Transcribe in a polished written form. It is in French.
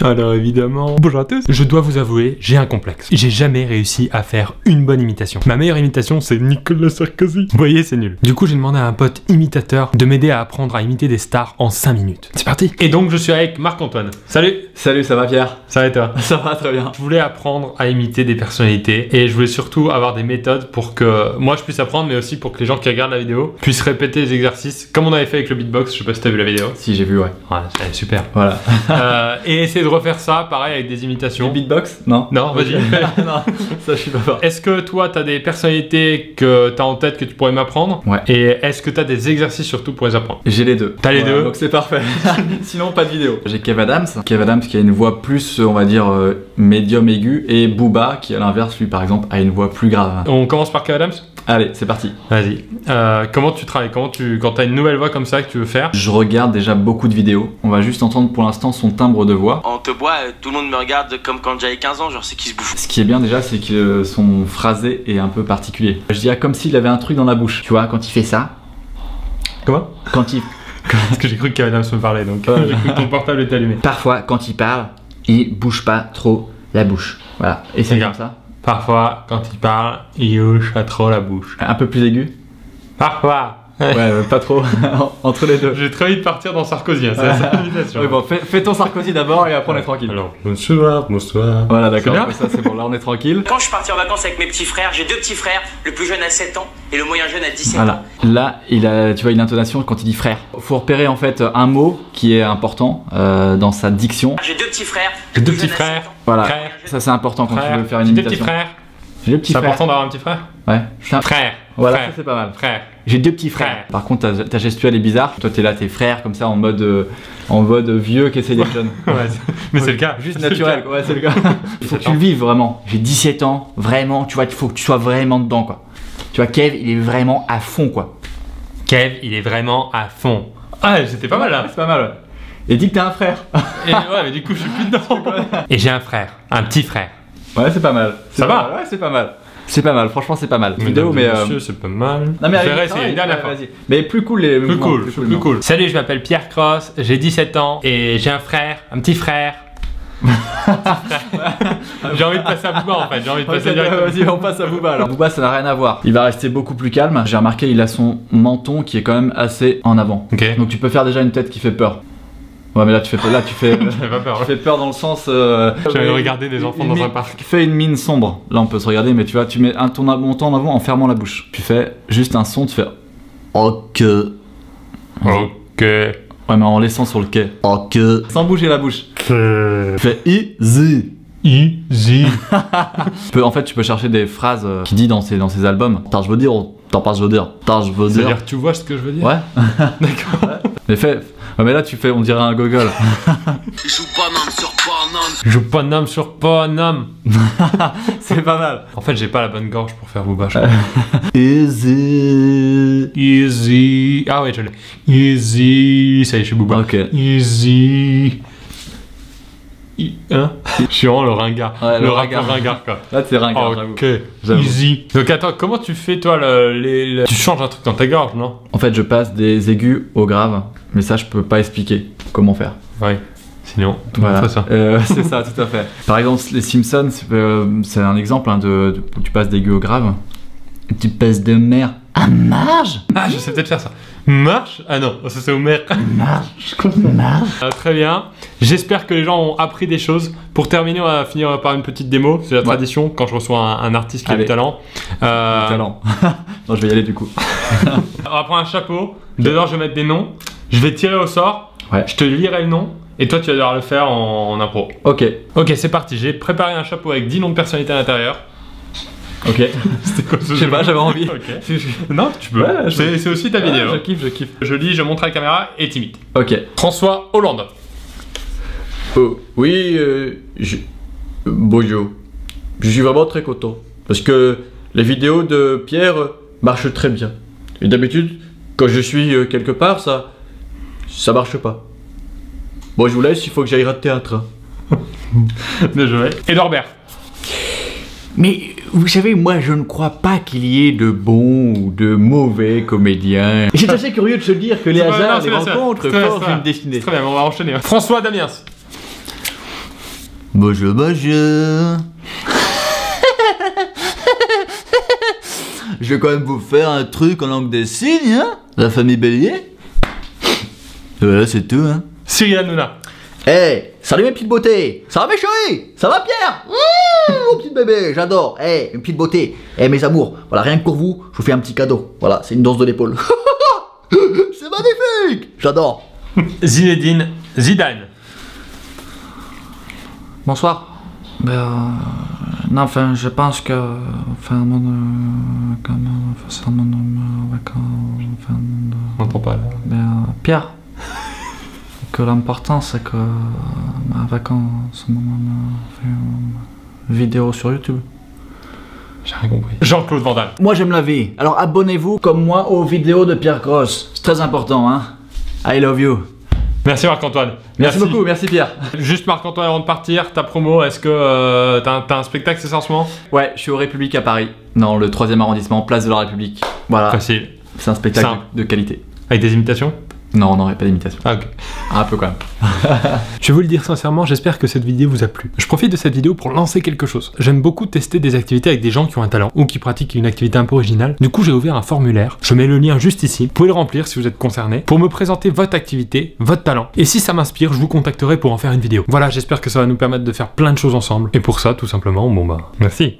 Alors évidemment, bonjour à tous. Je dois vous avouer, j'ai un complexe. J'ai jamais réussi à faire une bonne imitation. Ma meilleure imitation, c'est Nicolas Sarkozy. Vous voyez, c'est nul. Du coup, j'ai demandé à un pote imitateur de m'aider à apprendre à imiter des stars en 5 minutes. C'est parti. Et donc, je suis avec Marc-Antoine. Salut. Salut, ça va Pierre? Ça va et toi? Ça va très bien. Je voulais apprendre à imiter des personnalités et je voulais surtout avoir des méthodes pour que moi je puisse apprendre, mais aussi pour que les gens qui regardent la vidéo puissent répéter les exercices comme on avait fait avec le beatbox. Je sais pas si t'as vu la vidéo. Si, j'ai vu, ouais. Ouais, c'est super. Voilà. Et essayer de refaire ça, pareil, avec des imitations. Le beatbox? Non. Non, vas-y. Non, ça je suis pas fort. Est-ce que toi, t'as des personnalités que t'as en tête que tu pourrais m'apprendre? Ouais. Et est-ce que t'as des exercices surtout pour les apprendre? J'ai les deux. T'as les deux? Donc c'est parfait. Sinon, pas de vidéo. J'ai Kev Adams. Kev Adams qui a une voix plus, on va dire, médium aigu. Et Booba qui, à l'inverse, lui, par exemple, a une voix plus grave. On commence par Kev Adams? Allez, c'est parti. Vas-y. Comment tu travailles? Quand t'as une nouvelle voix comme ça que tu veux faire? Je regarde déjà beaucoup de vidéos. On va juste entendre pour l'instant son timbre de voix. On te boit, tout le monde me regarde comme quand j'avais 15 ans, genre c'est qui se bouffe. Ce qui est bien déjà, c'est que son phrasé est un peu particulier. Je dirais comme s'il avait un truc dans la bouche. Tu vois, quand il fait ça. Comment? Quand il... Parce que j'ai cru que Kev Adams me parlait, donc j'ai cru que ton portable était allumé. Parfois, quand il parle, il bouge pas trop la bouche. Voilà. Et c'est comme ça. Parfois, quand il parle, il bouge pas trop la bouche. Un peu plus aigu. Parfois. Ouais, pas trop. Entre les deux. J'ai très envie de partir dans Sarkozy, hein, c'est la seule imitation. Oui, bon, fais ton Sarkozy d'abord et après on est tranquille. Alors, bonsoir. Voilà, d'accord. C'est bien. Ça, c'est bon, là on est tranquille. Quand je suis parti en vacances avec mes petits frères, j'ai deux petits frères, le plus jeune a 7 ans et le moyen jeune a 17 ans. Voilà. Là, il a, tu vois, une intonation quand il dit frère. Faut repérer en fait un mot qui est important dans sa diction. J'ai deux petits frères. J'ai deux le plus petits jeune a frères. 7 ans. Voilà. Frère. Ça, c'est important quand tu veux faire une J'ai deux imitation. petits frères. J'ai deux petits C'est frères. important d'avoir un petit frère? Ouais. Frère. Voilà, Frère. ça c'est pas mal. Frère. J'ai deux petits frères. Frère. Par contre, ta gestuelle est bizarre. Toi, t'es là, tes frères, comme ça, en mode vieux qui essaie d'être jeune. Ouais, mais c'est le cas. Juste C'est le naturel, cas. ouais, c'est le cas. Il faut que tu le vives vraiment. J'ai 17 ans, vraiment, tu vois, il faut que tu sois vraiment dedans, quoi. Tu vois, Kev, il est vraiment à fond, quoi. Kev, il est vraiment à fond. Ah, c'était pas mal là. C'est pas mal, ouais. Et dis que t'as un frère. Et ouais, mais du coup, je suis plus dedans. Et j'ai un frère, un petit frère. Ouais, c'est pas mal. Ça va? Ouais, c'est pas mal. C'est pas mal, franchement, c'est pas mal. Vidéo, Vidéo, mais. monsieur, c'est pas mal. Non, mais je vais allez, réessayer une dernière fois. vas-y. Mais plus cool les Plus mouvements, cool, plus non. cool. Salut, je m'appelle Pierre Cross, j'ai 17 ans et j'ai un frère, un petit frère. J'ai envie de passer à Booba en fait, j'ai envie de passer directement. Vas-y, on passe à Booba alors. Booba, ça n'a rien à voir. Il va rester beaucoup plus calme. J'ai remarqué, il a son menton qui est quand même assez en avant. Ok. Donc tu peux faire déjà une tête qui fait peur. Ouais, mais là tu fais J'avais pas peur. tu fais peur dans le sens. J'avais regardé des enfants dans un parc. Fais une mine sombre. Là on peut se regarder, mais tu vois, tu mets ton menton en avant en fermant la bouche. Tu fais juste un son, tu fais ok. Ok. Ouais, mais en laissant sur le quai. Ok. Sans bouger la bouche. Tu fais easy. Easy. En fait, tu peux chercher des phrases qu'il dit dans ses albums. T'as, je veux dire, t'as pas, je veux dire. T'as, je veux dire. C'est-à-dire, tu vois ce que je veux dire? Ouais. D'accord. Mais fais. Ouais, mais là, tu fais, on dirait un gogol. Joue Paname sur Paname. Je joue Paname sur Paname. C'est pas mal. En fait, j'ai pas la bonne gorge pour faire Booba, je crois. Easy. Easy. Ah ouais, je l'ai. Easy. Ça y est, je suis Booba. Ok. Easy. Hein? Je suis vraiment le ringard. Ouais, le le rappeur ringard. ringard, quoi. Là, t'es ringard, j'avoue. Ok. J'avoue. Easy. Donc attends, comment tu fais toi Tu changes un truc dans ta gorge, non? En fait, je passe des aigus au grave, mais ça, je peux pas expliquer comment faire. Ouais. Sinon, tout le monde Voilà. fait ça. C'est ça, tout à fait. Par exemple, les Simpsons, c'est un exemple hein, où tu passes d'aigu au grave. Tu passes de mer à marge. Ah, je sais peut-être faire ça. Marche? Ah non, ça c'est au maire. Marge. Très bien. J'espère que les gens ont appris des choses. Pour terminer, on va finir par une petite démo. C'est la tradition quand je reçois un artiste qui a du Allez. talent. Talent. Non, je vais y aller du coup. On va prendre un chapeau. Dedans, je vais mettre des noms. Je vais tirer au sort. Ouais. Je te lirai le nom. Et toi, tu vas devoir le faire en impro. Ok. Ok, c'est parti. J'ai préparé un chapeau avec 10 noms de personnalités à l'intérieur. Ok. C'était quoi ce Je sais jeu? pas, j'avais envie. Ok. Non, tu peux. Ouais, c'est aussi ta vidéo. Je kiffe, je kiffe. Je lis, je montre à la caméra et t'imites. Ok. François Hollande. Oh, oui, bonjour. Je suis vraiment très content. Parce que les vidéos de Pierre marchent très bien. Et d'habitude, quand je suis quelque part, ça marche pas. Bon, je vous laisse, il faut que j'aille au théâtre. Bien joué. Edouard Baird. Mais vous savez, moi je ne crois pas qu'il y ait de bons ou de mauvais comédiens. C'est assez curieux de se dire que les hasards, les rencontres forgent une destinée. Très bien, on va enchaîner. François Damiens. Bonjour, bonjour. Je vais quand même vous faire un truc en langue des signes, hein, la famille Bélier. Et voilà, c'est tout, hein. Cyril Hanouna. Hey, salut mes petites beautés. Ça va mes chéris? Ça va Pierre? Mon petit bébé, j'adore. Hey, une petite beauté. Hey mes amours, voilà, rien que pour vous, je vous fais un petit cadeau. Voilà, c'est une danse de l'épaule. C'est magnifique. J'adore. Zinedine Zidane. Bonsoir. Non, enfin, je pense que. Enfin, On n'entend pas là. Pierre. Que l'important, c'est que. Avec vidéo sur YouTube. J'ai rien compris. Jean-Claude Van Damme. Moi j'aime la vie. Alors abonnez-vous comme moi aux vidéos de Pierre Grosse. C'est très important, hein. I love you. Merci Marc-Antoine. Merci beaucoup, merci Pierre. Juste Marc-Antoine, avant de partir, ta promo, est-ce que t'as un spectacle, c'est ça en ce moment? Ouais, je suis au République à Paris, dans le 3e arrondissement, place de la République. Voilà, Facile. c'est un spectacle Simple. de qualité. Avec des imitations? Non, on n'aurait pas d'imitation. Ah ok. Un peu quand même. Je vais vous le dire sincèrement, j'espère que cette vidéo vous a plu. Je profite de cette vidéo pour lancer quelque chose. J'aime beaucoup tester des activités avec des gens qui ont un talent ou qui pratiquent une activité un peu originale. Du coup, j'ai ouvert un formulaire. Je mets le lien juste ici. Vous pouvez le remplir si vous êtes concerné pour me présenter votre activité, votre talent. Et si ça m'inspire, je vous contacterai pour en faire une vidéo. Voilà, j'espère que ça va nous permettre de faire plein de choses ensemble. Et pour ça, tout simplement, bon bah, merci.